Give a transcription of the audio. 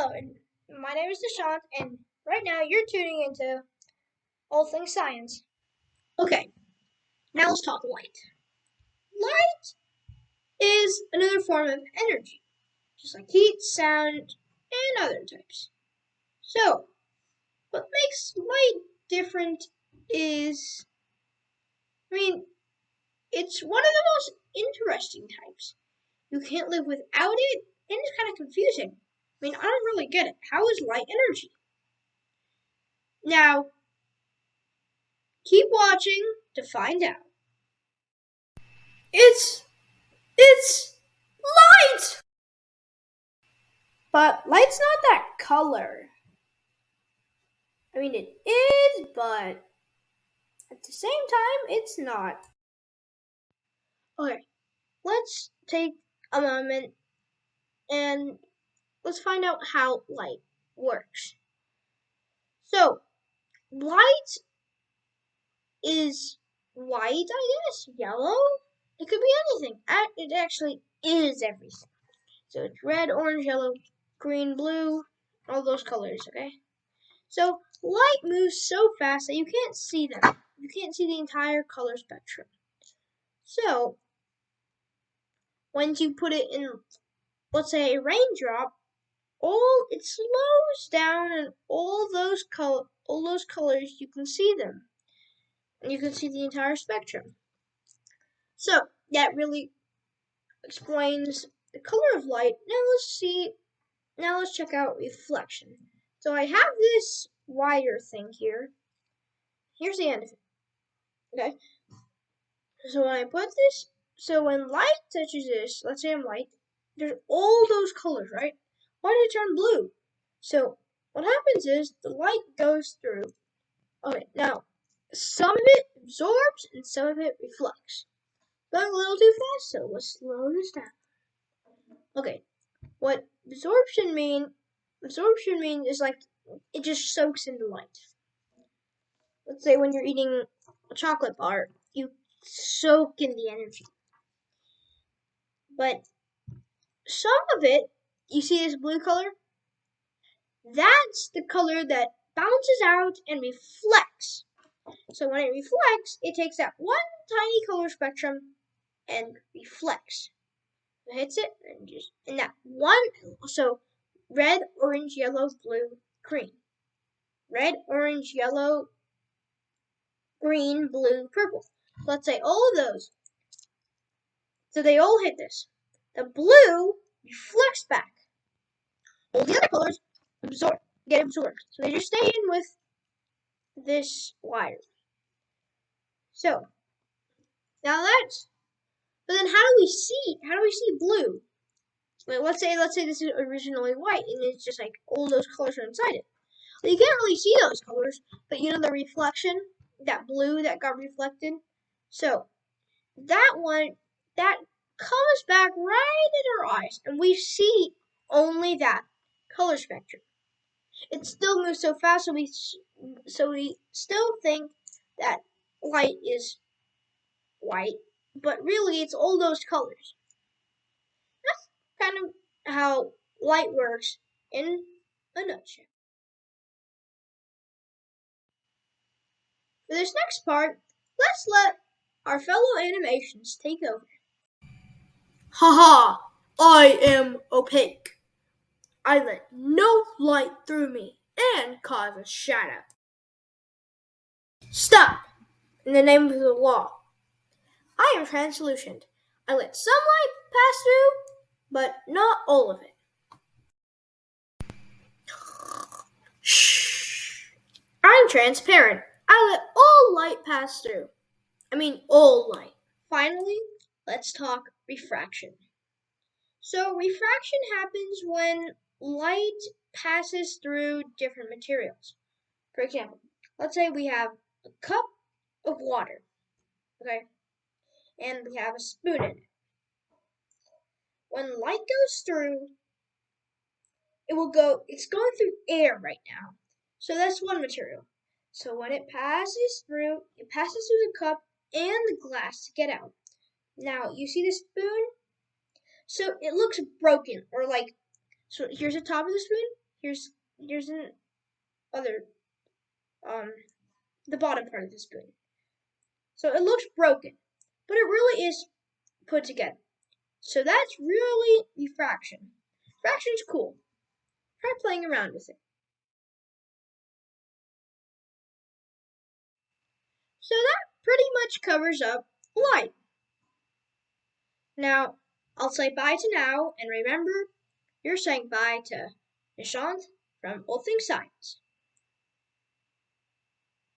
Hello, and my name is Deshant, and right now you're tuning into All Things Science. Okay, now let's talk light. Light is another form of energy, just like heat, sound, and other types. So, what makes light different is, it's one of the most interesting types. You can't live without it, and it's kind of confusing. I don't really get it. How is light energy? Now, keep watching to find out. It's light! But light's not that color. It is, but at the same time, it's not. Okay, let's take a moment and let's find out how light works. So, light is white, I guess, yellow. It could be anything. It actually is everything. So it's red, orange, yellow, green, blue, all those colors, okay? So light moves so fast that you can't see them. You can't see the entire color spectrum. So when you put it in, let's say, a raindrop, it slows down, and all those colors, you can see them, and you can see the entire spectrum. So that really explains the color of light. Now let's check out reflection. So I have this wire thing here. Here's the end of it. Okay. So when light touches this, let's say I'm light, there's all those colors, right? Why did it turn blue? So what happens is the light goes through. Okay, now some of it absorbs and some of it reflects. Going a little too fast, so let's slow this down. Okay, what absorption means is like it just soaks into light. Let's say when you're eating a chocolate bar, you soak in the energy. But some of it, you see this blue color? That's the color that bounces out and reflects. So when it reflects, it takes that one tiny color spectrum and reflects. It hits it and that one, so red, orange, yellow, blue, green. Red, orange, yellow, green, blue, purple. Let's say all of those. So they all hit this. The blue reflects back. All the other colors get absorbed. So they just stay in with this wire. So now but then how do we see blue? Let's say this is originally white and it's just like all those colors are inside it. Well, you can't really see those colors, but you know the reflection, that blue that got reflected. So that comes back right in our eyes, and we see only that color spectrum. It still moves so fast, so we still think that light is white, but really it's all those colors. That's kind of how light works in a nutshell. For this next part, let's let our fellow animations take over. Haha! I am opaque. I let no light through me and cause a shadow. Stop! In the name of the law. I am translucent. I let some light pass through, but not all of it. Shh! I'm transparent. I let all light pass through. All light. Finally, let's talk refraction. So refraction happens when light passes through different materials. For example, let's say we have a cup of water, okay, and we have a spoon in it. When light goes through, it's going through air right now. So that's one material. So when it passes through the cup and the glass to get out. Now, you see the spoon? So it looks broken, so here's the top of the spoon, here's an other the bottom part of the spoon. So it looks broken, but it really is put together. So that's really the fraction. Fraction's cool. Try playing around with it. So that pretty much covers up light. Now, I'll say bye to now, and remember, you're saying bye to Nishant from All Things Science.